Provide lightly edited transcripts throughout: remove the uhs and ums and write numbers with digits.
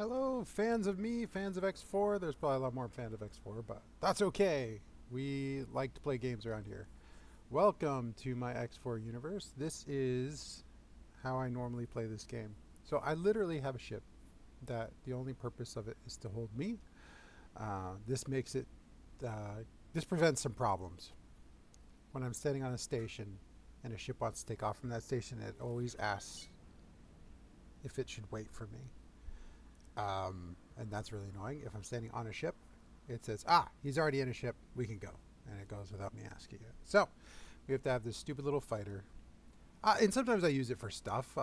Hello, fans of me, fans of X4. There's probably a lot more fans of X4, but that's okay. We like to play games around here. Welcome to my X4 universe. This is how I normally play this game. So I literally have a ship that the only purpose of it is to hold me. This makes it, this prevents some problems. When I'm standing on a station and a ship wants to take off from that station, it always asks if it should wait for me. And that's really annoying. If I'm standing on a ship, it says, he's already in a ship, we can go. And it goes without me asking it. So, we have to have this stupid little fighter. And sometimes I use it for stuff,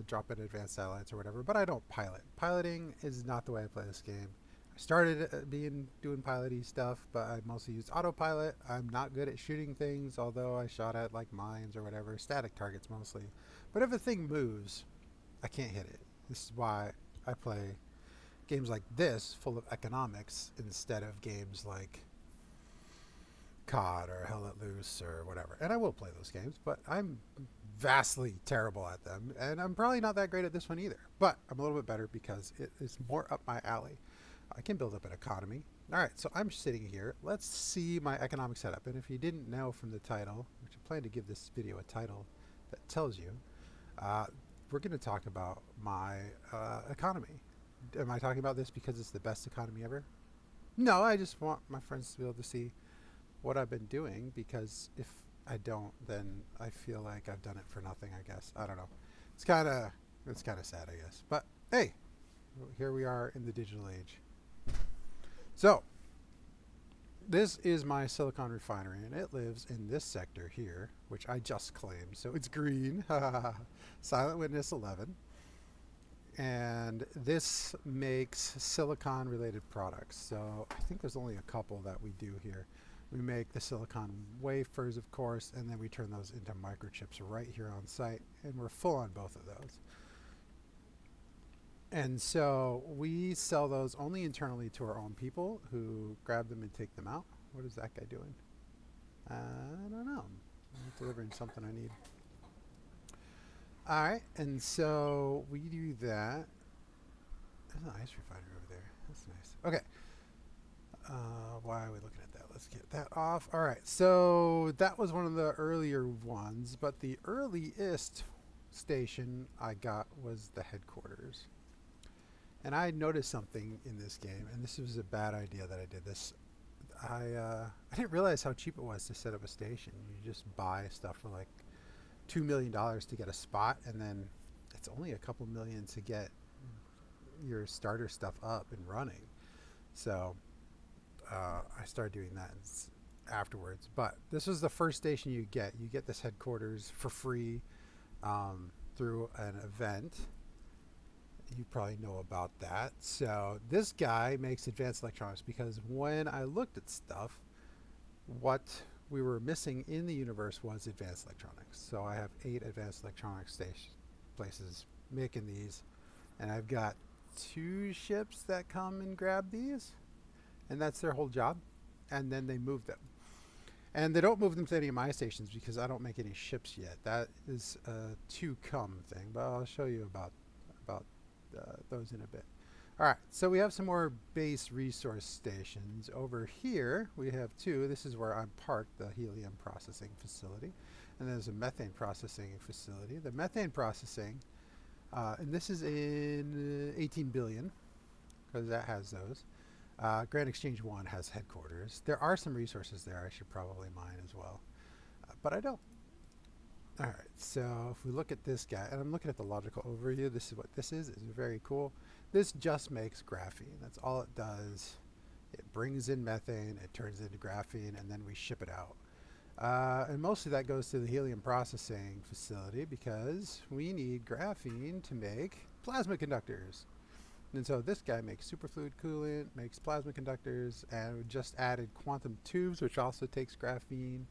drop in advanced satellites or whatever, but I don't pilot. Piloting is not the way I play this game. I started doing piloty stuff, but I mostly used autopilot. I'm not good at shooting things, although I shot at like mines or whatever, static targets mostly. But if a thing moves, I can't hit it. This is why I play games like this full of economics instead of games like COD or Hell Let Loose or whatever. And I will play those games, but I'm vastly terrible at them. And I'm probably not that great at this one either. But I'm a little bit better because it is more up my alley. I can build up an economy. All right, so I'm sitting here. Let's see my economic setup. And if you didn't know from the title, which I plan to give this video a title that tells you, uh, we're going to talk about my economy. Am I talking about this because it's the best economy ever? No, I just want my friends to be able to see what I've been doing because if I don't, then I feel like I've done it for nothing, I guess. I don't know. It's kind of sad, I guess. But hey, here we are in the digital age. So, this is my silicon refinery and it lives in this sector here, which I just claimed. So it's green. Silent Witness 11. And this makes silicon related products. So I think there's only a couple that we do here. We make the silicon wafers, of course, and then we turn those into microchips right here on site, and we're full on both of those. And so we sell those only internally to our own people who grab them and take them out. What is that guy doing? I don't know. I'm delivering something I need. All right, and so we do that. There's an ice refinery over there. That's nice. Okay. Why are we looking at that? Let's get that off. All right. So that was one of the earlier ones, but the earliest station I got was the headquarters. And I noticed something in this game, and this was a bad idea that I did this. I didn't realize how cheap it was to set up a station. You just buy stuff for like $2 million to get a spot, and then it's only a couple million to get your starter stuff up and running. So I started doing that afterwards. But this was the first station you get. You get this headquarters for free through an event. You probably know about that. So this guy makes advanced electronics because when I looked at stuff, what we were missing in the universe was advanced electronics. So I have 8 advanced electronics station places making these, and I've got 2 ships that come and grab these, and that's their whole job. And then they move them, and they don't move them to any of my stations because I don't make any ships yet. That is a to come thing, but I'll show you about those in a bit. All right, so we have some more base resource stations. Over here, we have 2. This is where I'm parked, the helium processing facility. And there's a methane processing facility. The methane processing, and this is in 18 billion, because that has those. Grand Exchange 1 has headquarters. There are some resources there I should probably mine as well, but I don't. All right, so if we look at this guy, and I'm looking at the logical overview, this is what this is. It's very cool. This just makes graphene. That's all it does. It brings in methane, it turns it into graphene, and then we ship it out. And mostly that goes to the helium processing facility because we need graphene to make plasma conductors. And so this guy makes superfluid coolant, makes plasma conductors, and we just added quantum tubes, which also takes graphene,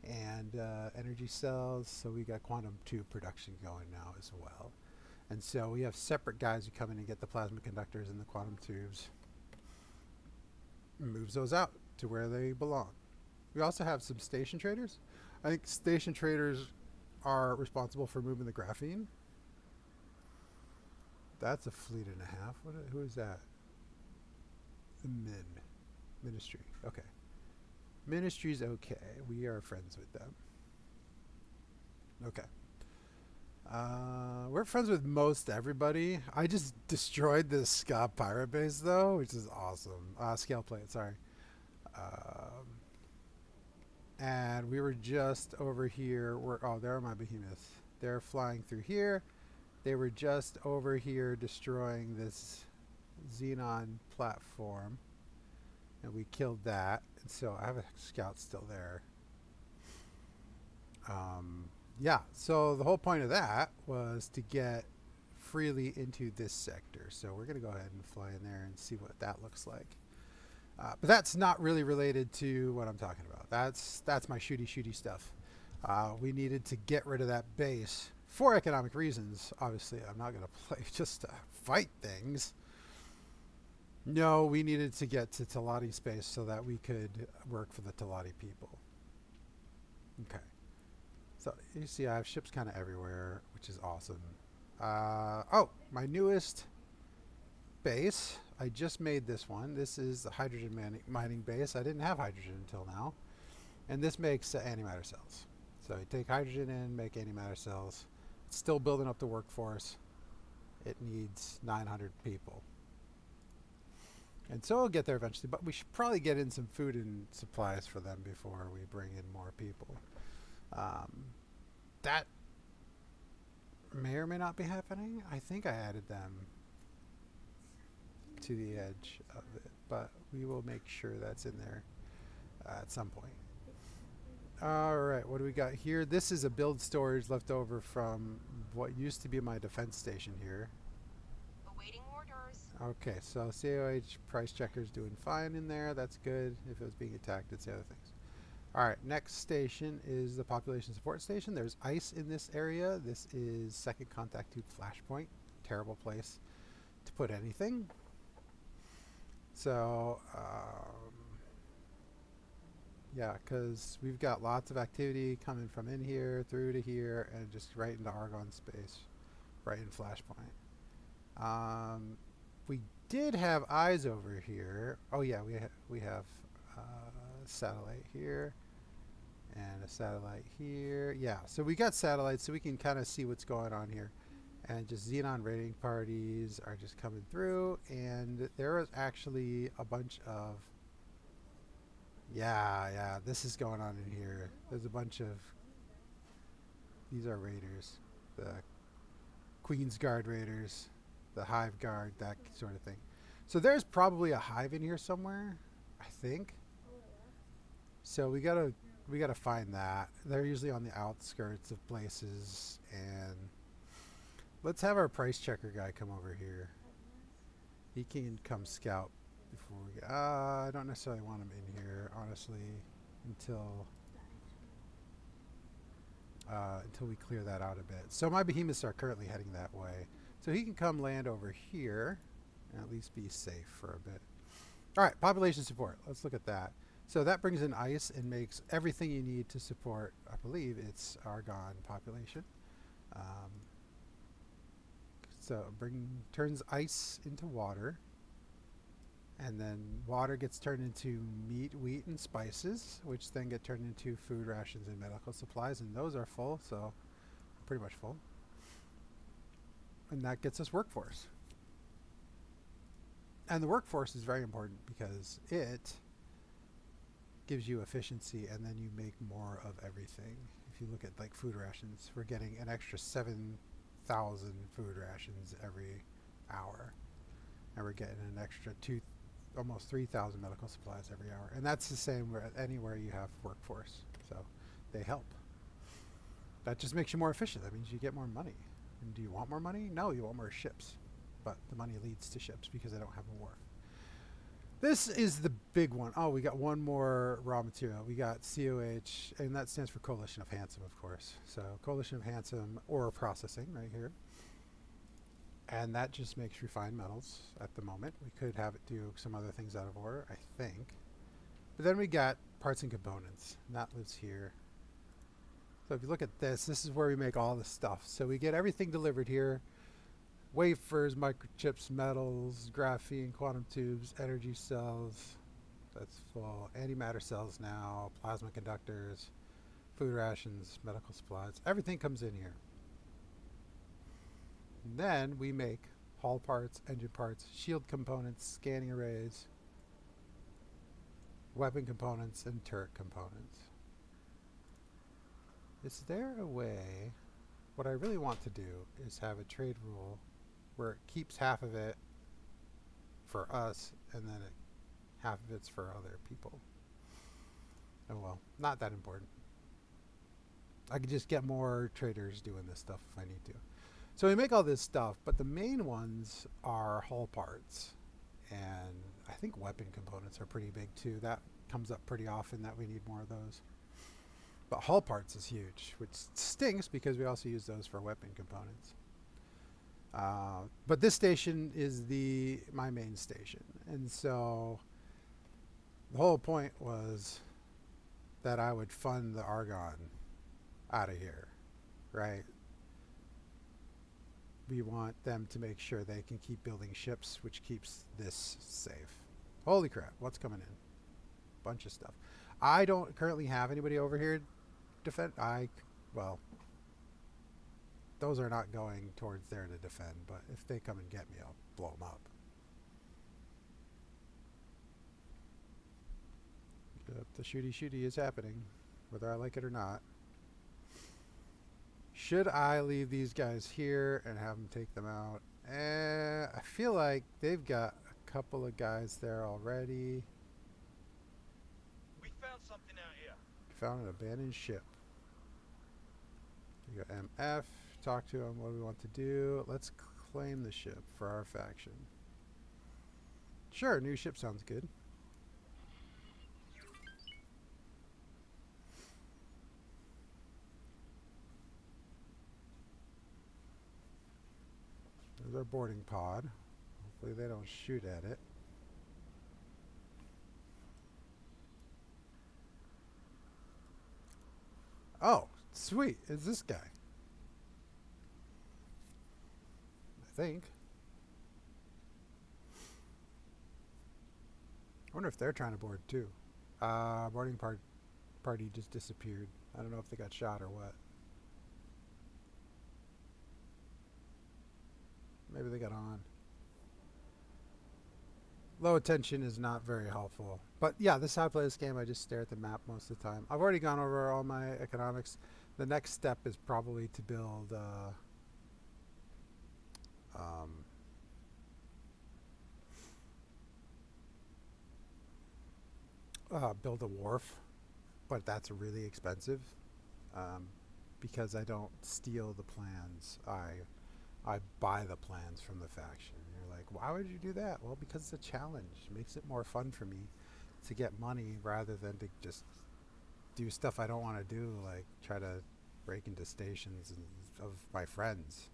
and energy cells. So we got quantum tube production going now as well. And so we have separate guys who come in and get the plasma conductors and the quantum tubes, and moves those out to where they belong. We also have some station traders. I think station traders are responsible for moving the graphene. That's a fleet and a half. Who is that? The Ministry. Okay. Ministry's okay. We are friends with them. Okay. We're friends with most everybody. I just destroyed this Ska pirate base though, which is awesome. Scale plate, sorry. Um, and we were just over here. Oh, there are my behemoths. They're flying through here. They were just over here destroying this Xenon platform. And we killed that. And so I have a scout still there. Yeah, so the whole point of that was to get freely into this sector. So we're going to go ahead and fly in there and see what that looks like. But that's not really related to what I'm talking about. That's my shooty stuff. We needed to get rid of that base for economic reasons. Obviously, I'm not going to play just to fight things. No, we needed to get to Talati space so that we could work for the Talati people. Okay. So you see I have ships kind of everywhere, which is awesome. Oh, my newest base. I just made this one. This is the hydrogen mining base. I didn't have hydrogen until now. And this makes antimatter cells. So you take hydrogen in, make antimatter cells. It's still building up the workforce. It needs 900 people. And so we'll get there eventually, but we should probably get in some food and supplies for them before we bring in more people. That may or may not be happening. I think I added them to the edge of it, but we will make sure that's in there at some point. All right, what do we got here? This is a build storage left over from what used to be my defense station here. Awaiting orders. Okay, so COH price checker's doing fine in there. That's good. If it was being attacked, it's the other things. All right, next station is the population support station. There's ice in this area. This is second contact tube flashpoint. Terrible place to put anything. So, yeah, because we've got lots of activity coming from in here through to here and just right into Argon space, right in flashpoint. We did have eyes over here. Oh yeah, we have a satellite here. And a satellite here. Yeah, so we got satellites so we can kind of see what's going on here. And just Xenon raiding parties are just coming through. And there is actually a bunch of... Yeah, this is going on in here. There's a bunch of... These are raiders. The Queen's Guard raiders. The Hive Guard, that sort of thing. So there's probably a hive in here somewhere, I think. So we gotta find that. They're usually on the outskirts of places. And let's have our price checker guy come over here. He can come scout before we get... I don't necessarily want him in here, honestly, until we clear that out a bit. So my behemoths are currently heading that way. So he can come land over here and at least be safe for a bit. All right, population support. Let's look at that. So that brings in ice and makes everything you need to support, I believe it's Argon population. So turns ice into water. And then water gets turned into meat, wheat, and spices, which then get turned into food rations and medical supplies. And those are full, so pretty much full. And that gets us workforce. And the workforce is very important because it gives you efficiency and then you make more of everything. If you look at like food rations, we're getting an extra 7,000 food rations every hour. And we're getting an extra almost 3,000 medical supplies every hour. And that's the same anywhere you have workforce. So they help. That just makes you more efficient. That means you get more money. And do you want more money? No, you want more ships. But the money leads to ships because they don't have a wharf. This is the big one. Oh, we got one more raw material. We got COH, and that stands for Coalition of Handsome, of course. So Coalition of Handsome ore processing right here. And that just makes refined metals at the moment. We could have it do some other things out of ore, I think. But then we got parts and components, and that lives here. So if you look at this, this is where we make all the stuff. So we get everything delivered here. wafers, microchips, metals, graphene, quantum tubes, energy cells. That's full. Antimatter cells now, plasma conductors, food rations, medical supplies. Everything comes in here. And then we make hull parts, engine parts, shield components, scanning arrays, weapon components, and turret components. Is there a way? What I really want to do is have a trade rule where it keeps half of it for us and then half of it's for other people. Oh well, not that important. I could just get more traders doing this stuff if I need to. So we make all this stuff, but the main ones are hull parts. And I think weapon components are pretty big too. That comes up pretty often that we need more of those. But hull parts is huge, which stinks because we also use those for weapon components. But this station is my main station. And so the whole point was that I would fund the Argon out of here, right? We want them to make sure they can keep building ships, which keeps this safe. Holy crap, what's coming in? Bunch of stuff. I don't currently have anybody over here defend. Well, those are not going towards there to defend, but if they come and get me, I'll blow them up. Yep, the shooty is happening, whether I like it or not. Should I leave these guys here and have them take them out? I feel like they've got a couple of guys there already. We found something out here. Found an abandoned ship. We got MF. Talk to him. What do we want to do? Let's claim the ship for our faction. Sure, new ship sounds good. There's our boarding pod. Hopefully they don't shoot at it. Oh, sweet. It's this guy. I think. I wonder if they're trying to board too. Boarding party just disappeared. I don't know if they got shot or what. Maybe they got on. Low attention is not very helpful. But yeah, this is how I play this game. I just stare at the map most of the time. I've already gone over all my economics. The next step is probably to build build a wharf, but that's really expensive because I don't steal the plans. I buy the plans from the faction. You're like, why would you do that? Well, because it's a challenge. It makes it more fun for me to get money rather than to just do stuff I don't want to do, like try to break into stations of my friends.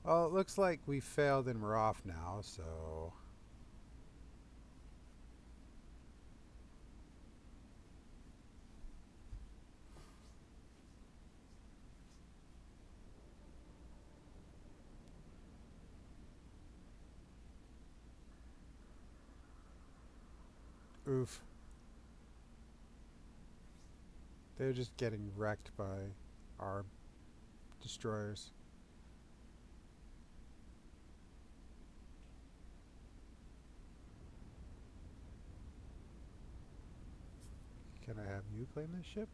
Well, it looks like we failed and we're off now, so... Oof. They're just getting wrecked by our destroyers. Can I have you claim this ship?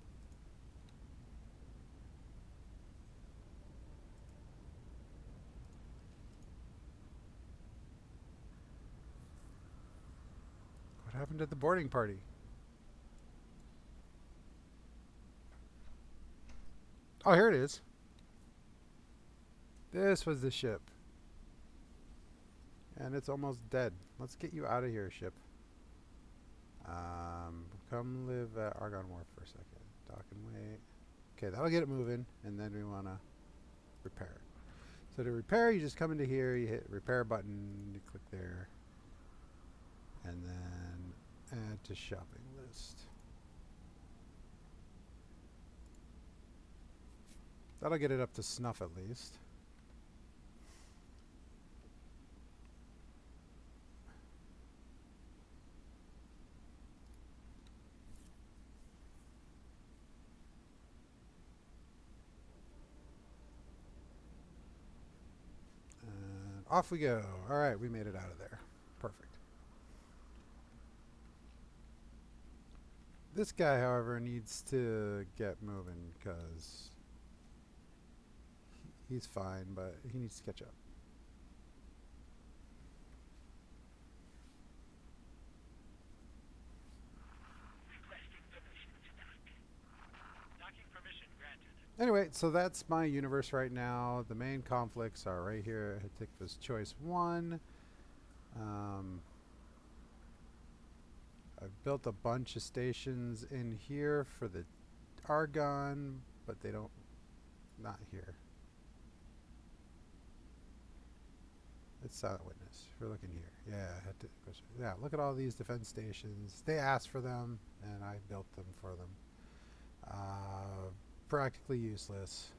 What happened to the boarding party? Oh, here it is. This was the ship. And it's almost dead. Let's get you out of here, ship. Come live at Argon Wharf for a second. Dock and wait. Okay, that'll get it moving, and then we want to repair it. So to repair, you just come into here, you hit repair button, you click there, and then add to shopping list. That'll get it up to snuff at least. And off we go. All right, we made it out of there. Perfect. This guy, however, needs to get moving because he's fine, but he needs to catch up. Anyway, so that's my universe right now. The main conflicts are right here. I think this choice 1. I've built a bunch of stations in here for the Argon, but they don't, not here. It's Silent Witness. We're looking here. Yeah, I had to, yeah, look at all these defense stations. They asked for them, and I built them for them. Practically useless.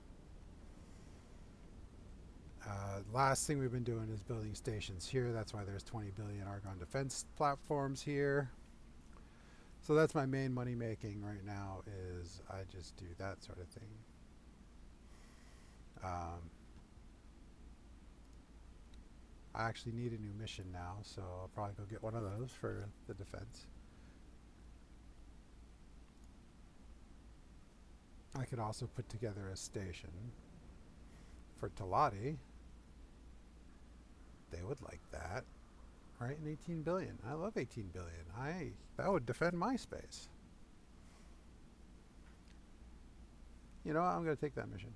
Last thing we've been doing is building stations here. That's why there's 20 billion Argon defense platforms here. So that's my main money making right now, is I just do that sort of thing. I actually need a new mission now, so I'll probably go get one of those for the defense. I could also put together a station for Talati. They would like that. Right, in 18 billion. I love 18 billion. That would defend my space. You know what? I'm going to take that mission.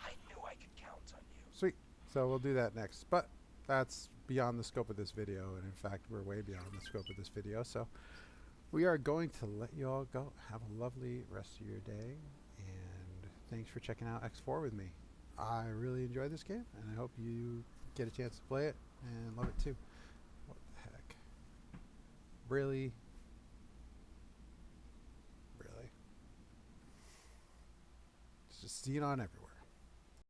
I knew I could count on you. Sweet. So we'll do that next. But that's beyond the scope of this video. And in fact, we're way beyond the scope of this video. So we are going to let you all go. Have a lovely rest of your day. And thanks for checking out X4 with me. I really enjoyed this game. And I hope you get a chance to play it and love it too. What the heck? Really? Really? It's just Xenon everywhere.